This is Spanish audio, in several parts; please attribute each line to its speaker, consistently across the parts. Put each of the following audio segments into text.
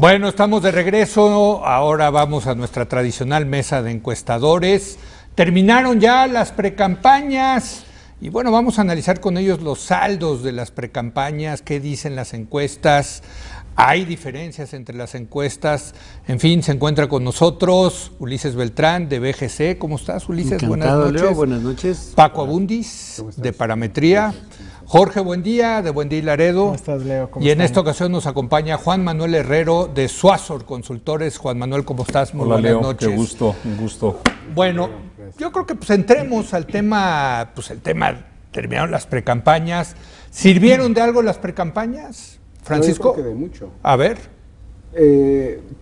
Speaker 1: Bueno, estamos de regreso. Ahora vamos a nuestra tradicional mesa de encuestadores. Terminaron ya las precampañas y bueno, vamos a analizar con ellos los saldos de las precampañas, qué dicen las encuestas. Hay diferencias entre las encuestas. En fin, se encuentra con nosotros Ulises Beltrán de BGC. ¿Cómo estás, Ulises?
Speaker 2: Encantado,
Speaker 1: Buenas noches.
Speaker 2: Leo, buenas noches.
Speaker 1: Paco Abundis de Parametría. Jorge Buendía de Buendía y Laredo.
Speaker 3: ¿Cómo estás, Leo?
Speaker 1: Y en esta ocasión nos acompaña Juan Manuel Herrero de Suazor Consultores. Juan Manuel, ¿cómo estás? Muy
Speaker 4: Hola,
Speaker 1: buenas
Speaker 4: Leo,
Speaker 1: noches.
Speaker 4: qué gusto, un gusto.
Speaker 1: Bueno, yo creo que entremos al tema, terminaron las precampañas. ¿Sirvieron de algo las precampañas, Francisco?
Speaker 5: Yo creo que de mucho.
Speaker 1: A ver.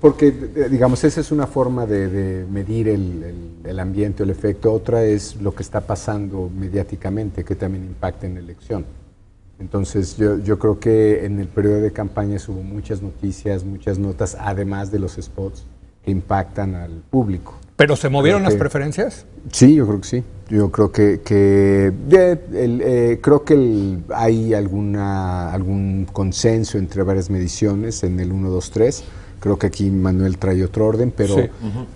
Speaker 5: Porque, digamos, esa es una forma de medir el ambiente o el efecto. Otra es lo que está pasando mediáticamente, que también impacta en la elección. Entonces, yo creo que en el periodo de campañas hubo muchas noticias, muchas notas, además de los spots que impactan al público.
Speaker 1: ¿Pero se movieron las preferencias?
Speaker 5: Sí, yo creo que sí. Yo creo hay algún consenso entre varias mediciones en el 1, 2, 3. Creo que aquí Manuel trae otro orden, pero,
Speaker 1: sí.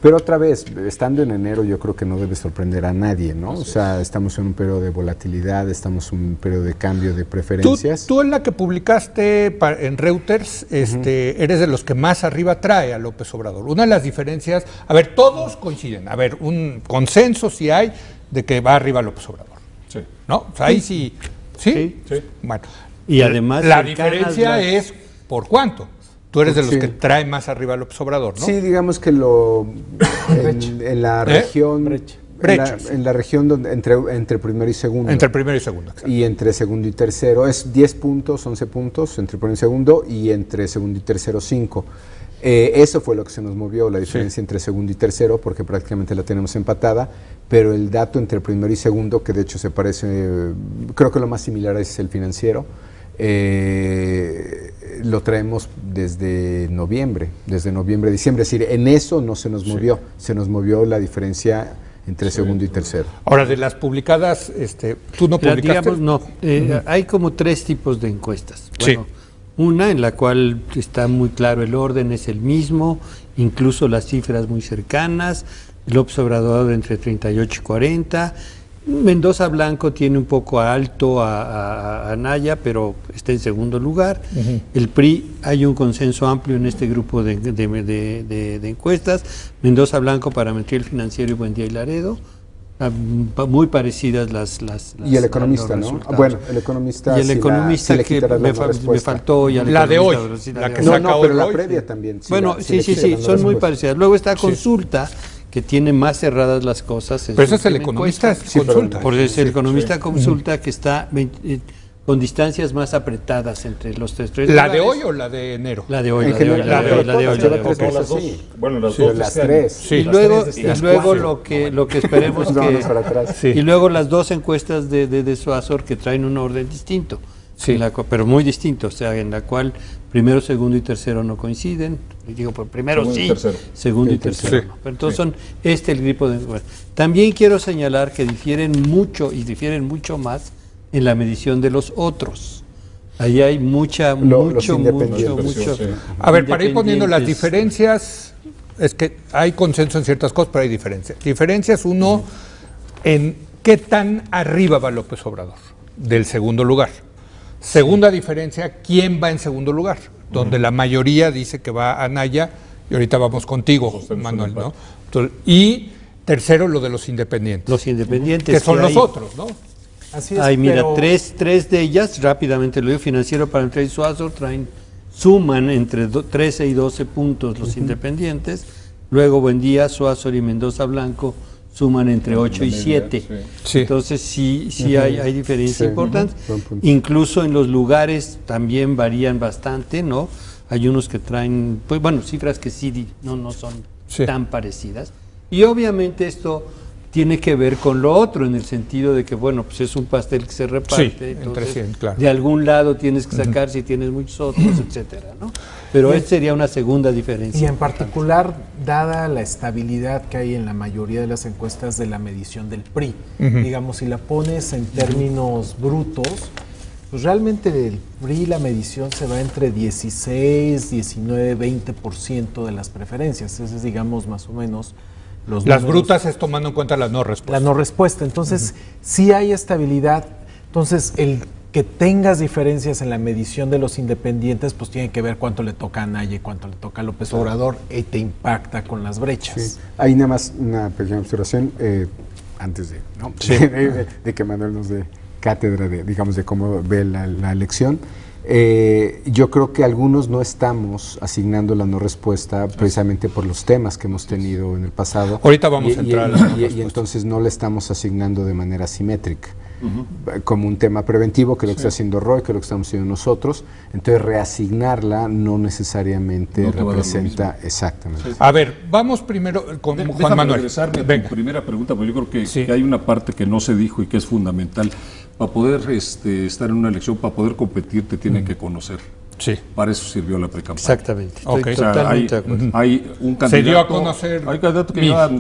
Speaker 5: Pero otra vez, estando en enero, yo creo que no debe sorprender a nadie, ¿no? O sea, estamos en un periodo de volatilidad, estamos en un periodo de cambio de preferencias.
Speaker 1: Tú en la que publicaste en Reuters, eres de los que más arriba trae a López Obrador. Una de las diferencias, a ver, todos coinciden, a ver, un consenso sí hay de que va arriba López Obrador.
Speaker 4: Sí.
Speaker 1: ¿No? O sea, ahí sí. ¿Sí?
Speaker 4: Sí.
Speaker 1: Bueno.
Speaker 2: Y además
Speaker 1: la diferencia es ¿por cuánto? Tú eres de los que trae más arriba a López Obrador, ¿no?
Speaker 5: Sí, digamos que en la región... En la región donde entre primero y segundo.
Speaker 1: Entre primero y segundo, exacto.
Speaker 5: Y entre segundo y tercero es 10 puntos, 11 puntos entre primero y segundo, y entre segundo y tercero 5. Eso fue lo que se nos movió, la diferencia entre segundo y tercero, porque prácticamente la tenemos empatada, pero el dato entre primero y segundo, que de hecho se parece, creo que lo más similar es el Financiero, lo traemos desde noviembre, diciembre, es decir, en eso no se nos movió, se nos movió la diferencia entre segundo y tercero.
Speaker 1: Ahora, de las publicadas, ¿tú no publicaste?
Speaker 2: Digamos, no. Hay como 3 tipos de encuestas. Bueno,
Speaker 1: sí.
Speaker 2: Una en la cual está muy claro el orden, es el mismo, incluso las cifras muy cercanas, López Obrador entre 38 y 40, Mendoza Blanco tiene un poco alto a Anaya, pero está en segundo lugar. El PRI, hay un consenso amplio en este grupo de encuestas. Mendoza Blanco, Parametría, El Financiero y Buendía y Laredo. Muy parecidas las
Speaker 5: y el Economista, ¿no? Bueno, el Economista.
Speaker 2: Y el Economista que me faltó. Y
Speaker 1: la de hoy, la que saca hoy.
Speaker 5: Pero la previa también.
Speaker 2: Bueno, sí, son muy parecidas. Luego está Consulta, que tiene más cerradas las cosas.
Speaker 1: Pero ese es el Economista Consulta.
Speaker 2: Por eso el Economista Consulta que está con distancias más apretadas entre los tres.
Speaker 1: ¿La de hoy o la de enero?
Speaker 2: La de hoy.
Speaker 4: Bueno, las dos.
Speaker 5: Las tres.
Speaker 2: Y luego lo que esperemos que... Y luego las 2 encuestas de Suazor que traen un orden distinto.
Speaker 1: Sí.
Speaker 2: Pero muy distinto, o sea, en la cual primero, segundo y tercero no coinciden. Digo, por primero segundo y tercero no. Pero entonces son el grupo de encuestas. También quiero señalar que difieren mucho más en la medición de los otros. Ahí hay mucho.
Speaker 1: A ver, para ir poniendo las diferencias, es que hay consenso en ciertas cosas, pero hay diferencias. Diferencias, uno, en qué tan arriba va López Obrador del segundo lugar. Segunda diferencia, ¿quién va en segundo lugar? Donde la mayoría dice que va Anaya, y ahorita vamos contigo, Manuel, ¿no? Entonces, y tercero, lo de los independientes.
Speaker 2: Los independientes.
Speaker 1: Que son los otros, ¿no?
Speaker 3: Así es,
Speaker 2: mira, tres de ellas, rápidamente lo digo, Financiero, Parametría y Suazor suman entre 13 y 12 puntos los independientes. Luego Buendía, Suazor y Mendoza Blanco suman entre 8 y 7.
Speaker 1: Sí.
Speaker 2: Entonces sí hay diferencias importantes. Incluso en los lugares también varían bastante, ¿no? Hay unos que traen, cifras que sí no son tan parecidas. Y obviamente esto tiene que ver con lo otro, en el sentido de que, pues es un pastel que se reparte, entonces de algún lado tienes que sacar si tienes muchos otros, etcétera, ¿no? Pero esta sería una segunda diferencia.
Speaker 3: Y en particular, dada la estabilidad que hay en la mayoría de las encuestas de la medición del PRI, digamos, si la pones en términos brutos, Pues realmente el PRI, la medición se va entre 16, 19, 20% de las preferencias. Ese es, digamos, más o menos los
Speaker 1: Las
Speaker 3: números.
Speaker 1: brutas es tomando en cuenta la no
Speaker 3: La
Speaker 1: respuesta.
Speaker 3: no respuesta. Entonces, sí hay estabilidad. Entonces, el que tengas diferencias en la medición de los independientes, pues tiene que ver cuánto le toca a Anaya y cuánto le toca a López Obrador, y te impacta con las brechas.
Speaker 5: Sí. Hay nada más una pequeña observación antes de, ¿no? de que Manuel nos dé cátedra de, digamos, de cómo ve la elección. Yo creo que algunos no estamos asignando la no respuesta precisamente por los temas que hemos tenido en el pasado.
Speaker 1: Ahorita vamos a entrar a la no respuesta.
Speaker 5: Y entonces no le estamos asignando de manera simétrica. Como un tema preventivo, que es lo que está haciendo Roy, que es lo que estamos haciendo nosotros. Entonces reasignarla no necesariamente
Speaker 4: No te va a dar lo
Speaker 5: representa
Speaker 4: mismo.
Speaker 5: exactamente.
Speaker 1: A ver, vamos primero con Juan
Speaker 4: Déjame
Speaker 1: Manuel.
Speaker 4: regresarme a tu
Speaker 1: Venga.
Speaker 4: primera pregunta, porque yo creo que,
Speaker 1: Sí.
Speaker 4: que hay una parte que no se dijo y que es fundamental. Para poder estar en una elección, para poder competir, te tienen que conocer.
Speaker 1: Sí.
Speaker 4: Para eso sirvió la precampaña.
Speaker 2: Exactamente, estoy
Speaker 1: Ok.
Speaker 4: O sea,
Speaker 2: totalmente de acuerdo.
Speaker 4: hay un candidato.
Speaker 1: Se dio a conocer
Speaker 4: Hay candidato que
Speaker 1: Mid.
Speaker 4: lleva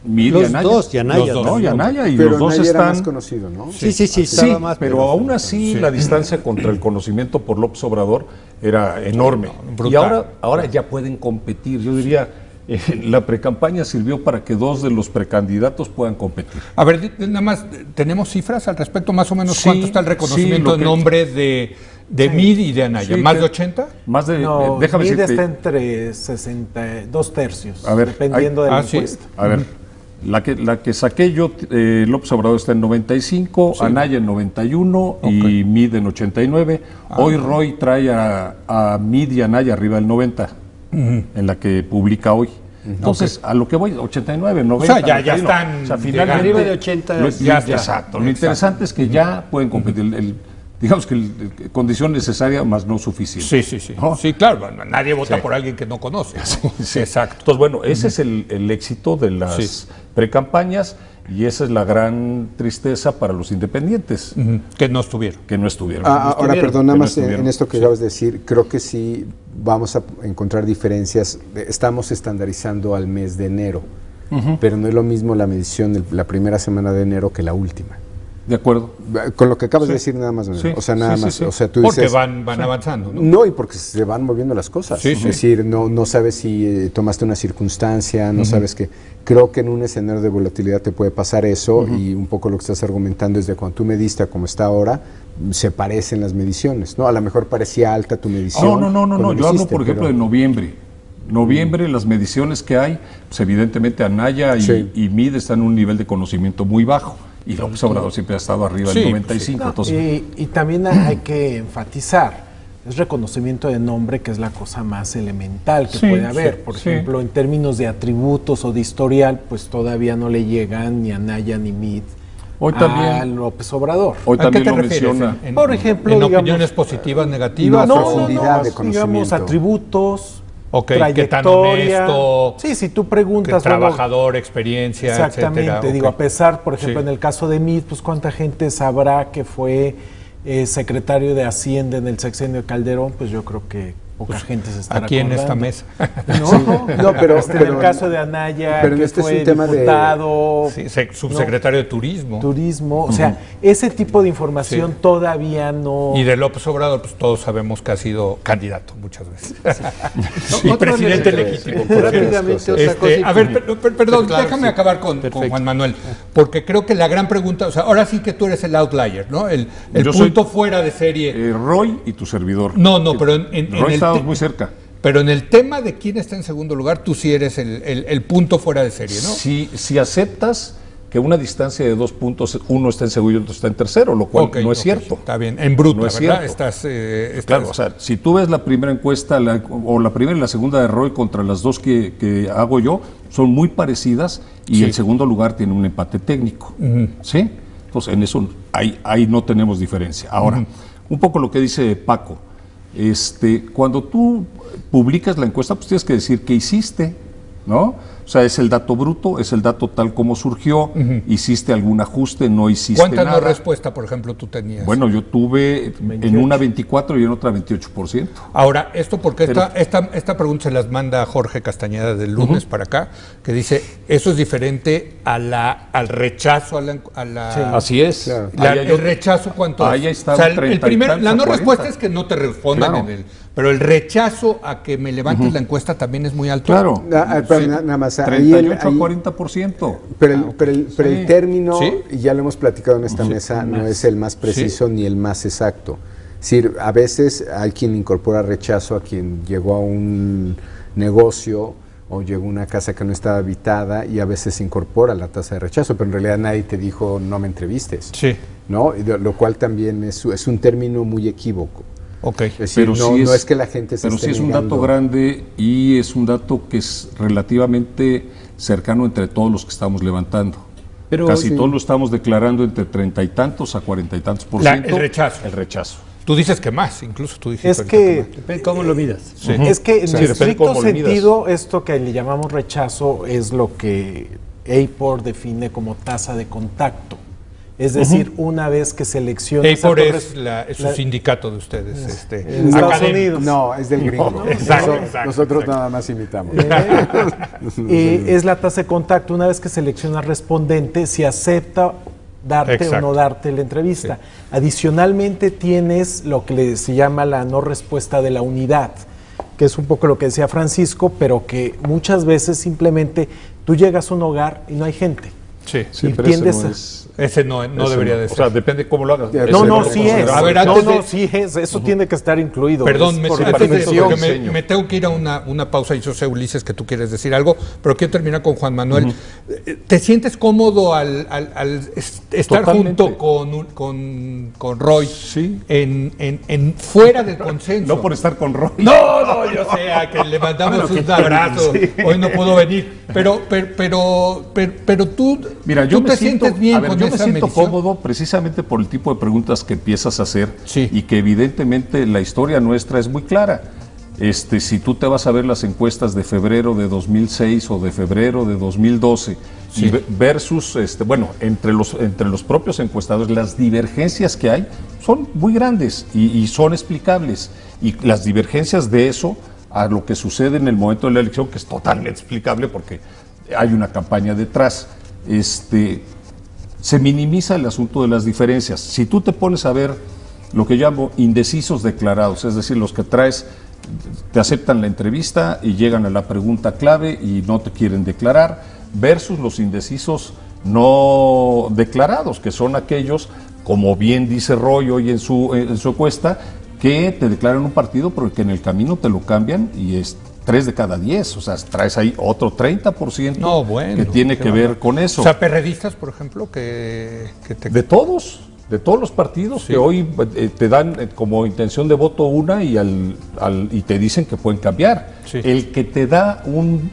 Speaker 4: Mid y
Speaker 2: Los
Speaker 4: Anaya.
Speaker 2: dos, y Anaya,
Speaker 1: Los dos.
Speaker 4: No, y Anaya, y
Speaker 5: Pero
Speaker 4: los dos
Speaker 5: nadie era más
Speaker 4: están.
Speaker 5: conocido, ¿no?
Speaker 2: Sí, estaba
Speaker 4: Sí,
Speaker 2: más.
Speaker 4: pero aún así la distancia contra el conocimiento por López Obrador era enorme.
Speaker 1: brutal.
Speaker 4: Y ahora ya pueden competir. Yo diría, la precampaña sirvió para que dos de los precandidatos puedan competir.
Speaker 1: A ver, nada más, ¿tenemos cifras al respecto? Más o menos,
Speaker 4: Sí,
Speaker 1: ¿cuánto está el reconocimiento
Speaker 4: sí, lo
Speaker 1: de
Speaker 4: que-
Speaker 1: nombre de Mid y de Anaya?
Speaker 4: Sí,
Speaker 1: ¿Más
Speaker 4: que-
Speaker 1: de 80?
Speaker 4: Más de,
Speaker 3: No,
Speaker 4: déjame
Speaker 3: Mid
Speaker 4: decirte,
Speaker 3: está entre 62 tercios,
Speaker 4: A ver,
Speaker 3: dependiendo
Speaker 4: hay-
Speaker 3: de la
Speaker 1: sí.
Speaker 3: encuesta.
Speaker 4: a ver, la que saqué yo, López Obrador está en 95, Anaya en 91 y Mid en 89. Hoy Roy trae a Mid y Anaya arriba del 90, en la que publica hoy. Entonces, a lo que voy, 89, 90.
Speaker 1: O sea, ya
Speaker 4: 91.
Speaker 1: están
Speaker 4: O sea,
Speaker 1: llegando.
Speaker 4: finalmente,
Speaker 2: Arriba de 80
Speaker 1: ya está.
Speaker 4: Exacto. Lo interesante es que ya pueden competir. Digamos que condición necesaria, más no suficiente.
Speaker 1: Sí.
Speaker 4: ¿No?
Speaker 1: Sí, claro, nadie vota por alguien que no conoce.
Speaker 4: Sí.
Speaker 1: Exacto.
Speaker 4: Entonces, bueno, ese es el éxito de las
Speaker 1: Sí.
Speaker 4: precampañas y esa es la gran tristeza para los independientes
Speaker 1: Que no estuvieron.
Speaker 4: que no estuvieron.
Speaker 5: Ahora, perdón, nada más en esto que
Speaker 4: Sí.
Speaker 5: acabas de decir, creo que sí vamos a encontrar diferencias. Estamos estandarizando al mes de enero, pero no es lo mismo la medición de la primera semana de enero que la última.
Speaker 4: De acuerdo.
Speaker 5: Con lo que acabas de decir nada más,
Speaker 4: Sí.
Speaker 5: o sea, nada
Speaker 4: Sí, sí,
Speaker 5: más,
Speaker 4: sí.
Speaker 5: o sea, tú
Speaker 1: Porque
Speaker 5: dices,
Speaker 1: van avanzando, ¿no?
Speaker 5: no, y porque se van moviendo las cosas.
Speaker 1: Sí,
Speaker 5: es
Speaker 1: sí.
Speaker 5: decir, no sabes si tomaste una circunstancia, no sabes que. Creo que en un escenario de volatilidad te puede pasar eso, y un poco lo que estás argumentando es de cuando tú mediste a como está ahora, se parecen las mediciones, ¿no? A lo mejor parecía alta tu medición.
Speaker 4: No.
Speaker 5: cuando
Speaker 4: Yo hablo,
Speaker 5: hiciste,
Speaker 4: por ejemplo,
Speaker 5: pero-
Speaker 4: de noviembre. Noviembre, las mediciones que hay, pues evidentemente Anaya
Speaker 5: Sí.
Speaker 4: y Mid están en un nivel de conocimiento muy bajo. Y López Obrador siempre ha estado arriba
Speaker 1: Sí,
Speaker 4: del 95.
Speaker 3: No,
Speaker 4: Entonces,
Speaker 3: y también hay que enfatizar, es reconocimiento de nombre, que es la cosa más elemental que
Speaker 4: Sí,
Speaker 3: puede haber.
Speaker 4: sí,
Speaker 3: Por
Speaker 4: sí.
Speaker 3: ejemplo, en términos de atributos o de historial, pues todavía no le llegan ni a Naya ni Mid
Speaker 4: Hoy
Speaker 3: a
Speaker 4: también-
Speaker 3: López Obrador.
Speaker 4: hoy
Speaker 1: ¿A qué
Speaker 4: también
Speaker 1: te
Speaker 4: lo
Speaker 1: refieres?
Speaker 4: menciona.
Speaker 3: Por ejemplo,
Speaker 1: en
Speaker 3: digamos-
Speaker 1: opiniones positivas, negativas.
Speaker 5: No,
Speaker 1: o-
Speaker 5: profundidad de
Speaker 3: digamos
Speaker 5: conocimiento.
Speaker 3: atributos,
Speaker 1: Ok, qué tan
Speaker 3: trayectoria.
Speaker 1: honesto,
Speaker 3: Sí, si tú
Speaker 1: que
Speaker 3: preguntas, bueno,
Speaker 1: trabajador, experiencia,
Speaker 3: exactamente,
Speaker 1: etcétera.
Speaker 3: digo,
Speaker 1: Ok.
Speaker 3: a pesar, por ejemplo,
Speaker 1: Sí.
Speaker 3: en el caso de Mid, pues cuánta gente sabrá que fue secretario de Hacienda en el sexenio de Calderón, pues yo creo que poca gente se estará
Speaker 1: Aquí en esta
Speaker 3: acordando.
Speaker 1: mesa.
Speaker 3: No,
Speaker 5: pero-
Speaker 3: en
Speaker 5: pero-
Speaker 3: el caso de Anaya,
Speaker 5: pero
Speaker 3: que
Speaker 5: este es
Speaker 3: fue
Speaker 5: un tema de-
Speaker 3: diputado,
Speaker 1: Sí, subsecretario de Turismo.
Speaker 3: turismo, o sea, ese tipo de información
Speaker 1: Sí.
Speaker 3: todavía no...
Speaker 1: Y de López Obrador, pues todos sabemos que ha sido candidato muchas veces. Y
Speaker 2: Otro
Speaker 1: presidente
Speaker 2: elemento,
Speaker 1: legítimo. por cierto.
Speaker 2: rápidamente, otra cosa.
Speaker 1: A ver, perdón,
Speaker 2: Claro,
Speaker 1: déjame
Speaker 2: sí.
Speaker 1: acabar con
Speaker 2: Perfecto.
Speaker 1: Juan Manuel, porque creo que la gran pregunta, o sea, ahora sí que tú eres el outlier, ¿no? El
Speaker 4: Yo soy-
Speaker 1: punto fuera de serie.
Speaker 4: Roy y tu servidor.
Speaker 1: No, pero en
Speaker 4: Roy
Speaker 1: el
Speaker 4: estábamos
Speaker 1: te-
Speaker 4: muy cerca.
Speaker 1: pero en el tema de quién está en segundo lugar, tú sí eres el punto fuera de serie, ¿no?
Speaker 4: Si aceptas que una distancia de 2 puntos, uno está en segundo y otro está en tercero, lo cual
Speaker 1: Ok,
Speaker 4: no es
Speaker 1: ok,
Speaker 4: cierto.
Speaker 1: Está bien, en bruta,
Speaker 4: No es
Speaker 1: ¿verdad?
Speaker 4: cierto.
Speaker 1: Estás
Speaker 4: Claro, o sea, si tú ves la primera encuesta o la primera y la segunda de Roy contra las dos que hago yo, son muy parecidas y
Speaker 1: Sí.
Speaker 4: el segundo lugar tiene un empate técnico. ¿Sí? Entonces, en eso ahí no tenemos diferencia. Ahora, un poco lo que dice Paco. Cuando tú publicas la encuesta, pues tienes que decir qué hiciste, ¿no? O sea, es el dato bruto, es el dato tal como surgió, hiciste algún ajuste, no hiciste
Speaker 1: ¿Cuánta
Speaker 4: nada.
Speaker 1: no respuesta, por ejemplo, tú tenías?
Speaker 4: Bueno, yo tuve en una 24 y en otra 28%.
Speaker 1: Ahora, esto porque esta pregunta se las manda Jorge Castañeda del lunes para acá, que dice, eso es diferente al rechazo a la
Speaker 4: Sí. Así es.
Speaker 1: Claro. El rechazo, ¿cuánto
Speaker 4: ahí
Speaker 1: es?
Speaker 4: está,
Speaker 1: O sea,
Speaker 4: un 30
Speaker 1: el primero,
Speaker 4: y tantos,
Speaker 1: la no
Speaker 4: 40.
Speaker 1: respuesta es que no te respondan
Speaker 4: Claro.
Speaker 1: en el... Pero el rechazo a que me levantes la encuesta también es muy alto.
Speaker 4: Claro.
Speaker 5: Pero nada más,
Speaker 4: 38 a 40%.
Speaker 5: Pero el término,
Speaker 1: Sí.
Speaker 5: y ya lo hemos platicado en esta mesa, no es el más preciso ni el más exacto. Es decir, a veces hay quien incorpora rechazo a quien llegó a un negocio o llegó a una casa que no estaba habitada y a veces se incorpora la tasa de rechazo, pero en realidad nadie te dijo no me entrevistes.
Speaker 1: Sí.
Speaker 5: ¿No? Lo cual también es un término muy equívoco.
Speaker 1: Ok.
Speaker 5: Es decir,
Speaker 4: Pero
Speaker 5: no es que la gente se
Speaker 4: Pero
Speaker 5: esté
Speaker 4: sí es un
Speaker 5: negando.
Speaker 4: dato grande y es un dato que es relativamente cercano entre todos los que estamos levantando.
Speaker 2: Pero
Speaker 4: Casi
Speaker 5: sí.
Speaker 4: todos lo estamos declarando entre 30 y tantos a 40 y tantos por ciento.
Speaker 1: El rechazo.
Speaker 4: El rechazo.
Speaker 1: Tú dices que más, incluso tú dijiste
Speaker 3: Es
Speaker 1: ahorita
Speaker 3: que,
Speaker 1: más.
Speaker 2: Depende cómo lo midas.
Speaker 1: Sí.
Speaker 3: es que en
Speaker 4: Sí, depende
Speaker 3: estricto
Speaker 4: cómo lo midas.
Speaker 3: sentido, esto que le llamamos rechazo es lo que APOR define como tasa de contacto. Es decir, una vez que seleccionas...
Speaker 1: APOR
Speaker 3: a
Speaker 1: es su sindicato de ustedes.
Speaker 3: en Estados
Speaker 1: académico.
Speaker 3: Unidos.
Speaker 5: No, es del gringo.
Speaker 1: No, exacto, exacto,
Speaker 5: Nosotros
Speaker 1: exacto.
Speaker 5: nada más imitamos.
Speaker 3: Es la tasa de contacto. Una vez que seleccionas respondente, si acepta darte
Speaker 1: Exacto.
Speaker 3: o no darte la entrevista. Adicionalmente tienes lo que se llama la no respuesta de la unidad, que es un poco lo que decía Francisco, pero que muchas veces simplemente tú llegas a un hogar y no hay gente.
Speaker 1: Sí.
Speaker 4: Sí,
Speaker 3: Y
Speaker 4: pero ese
Speaker 3: tiendes
Speaker 4: no
Speaker 3: a-
Speaker 4: es...
Speaker 1: Ese no debería de
Speaker 4: O
Speaker 1: ser.
Speaker 4: sea, depende cómo lo hagas.
Speaker 5: No,
Speaker 4: Ese
Speaker 3: No, no,
Speaker 4: lo
Speaker 3: sí es.
Speaker 4: consideramos.
Speaker 1: A ver,
Speaker 3: No,
Speaker 1: antes
Speaker 3: no,
Speaker 1: de-
Speaker 3: sí es. Eso tiene que estar incluido.
Speaker 1: Perdón,
Speaker 3: Es por
Speaker 1: antes de-
Speaker 3: definición.
Speaker 1: porque
Speaker 4: diseño.
Speaker 1: me tengo que ir a una pausa y yo sé, Ulises, que tú quieres decir algo, pero quiero terminar con Juan Manuel. ¿Te sientes cómodo al estar
Speaker 4: Totalmente.
Speaker 1: junto con Roy
Speaker 4: Sí.
Speaker 1: en fuera del consenso?
Speaker 4: No por estar con Roy.
Speaker 1: No, yo sé, a que le mandamos un abrazo. Hoy no pudo venir. Pero tú,
Speaker 4: Mira, yo
Speaker 1: tú
Speaker 4: me
Speaker 1: te
Speaker 4: siento,
Speaker 1: sientes bien
Speaker 4: a ver,
Speaker 1: con
Speaker 4: yo me
Speaker 1: esa
Speaker 4: siento
Speaker 1: medición.
Speaker 4: cómodo precisamente por el tipo de preguntas que empiezas a hacer
Speaker 1: Sí.
Speaker 4: y que evidentemente la historia nuestra es muy clara. Si tú te vas a ver las encuestas de febrero de 2006 o de febrero de 2012
Speaker 1: Sí.
Speaker 4: y versus, entre los propios encuestadores, las divergencias que hay son muy grandes y son explicables. Y las divergencias de eso a lo que sucede en el momento de la elección, que es totalmente explicable porque hay una campaña detrás, se minimiza el asunto de las diferencias. Si tú te pones a ver lo que llamo indecisos declarados, es decir, los que te aceptan la entrevista y llegan a la pregunta clave y no te quieren declarar, versus los indecisos no declarados, que son aquellos, como bien dice Roy hoy en su encuesta, que te declaran un partido, pero que en el camino te lo cambian y es 3 de cada 10, o sea, traes ahí otro 30%
Speaker 1: No, bueno,
Speaker 4: que tiene
Speaker 1: qué
Speaker 4: que ver
Speaker 1: bárbaro.
Speaker 4: con eso.
Speaker 1: O sea, perredistas, por ejemplo, que te...
Speaker 4: De todos los partidos
Speaker 1: Sí.
Speaker 4: que hoy te dan como intención de voto una y te dicen que pueden cambiar.
Speaker 1: Sí.
Speaker 4: El que te da un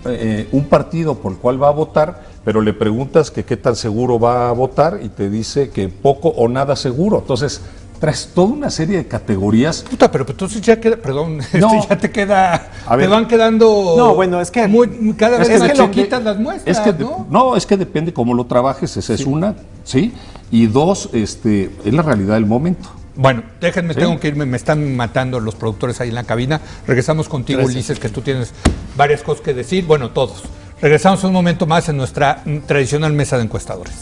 Speaker 4: partido por el cual va a votar, pero le preguntas que qué tan seguro va a votar y te dice que poco o nada seguro. Entonces, traes toda una serie de categorías.
Speaker 1: Puta, pero entonces ya queda, perdón,
Speaker 4: No.
Speaker 1: ya te queda,
Speaker 4: A ver.
Speaker 1: te van quedando...
Speaker 3: No, bueno, es que-
Speaker 1: cada vez
Speaker 4: Es
Speaker 1: más
Speaker 4: que
Speaker 1: chiquitas las muestras,
Speaker 4: es que
Speaker 1: ¿no?
Speaker 4: es que depende cómo lo trabajes, esa es una, ¿sí? Y dos, es la realidad del momento.
Speaker 1: Bueno, déjenme,
Speaker 4: ¿Sí?
Speaker 1: tengo que irme, me están matando los productores ahí en la cabina. Regresamos contigo,
Speaker 2: Gracias.
Speaker 1: Ulises, que tú tienes varias cosas que decir, bueno, todos. Regresamos un momento más en nuestra tradicional mesa de encuestadores.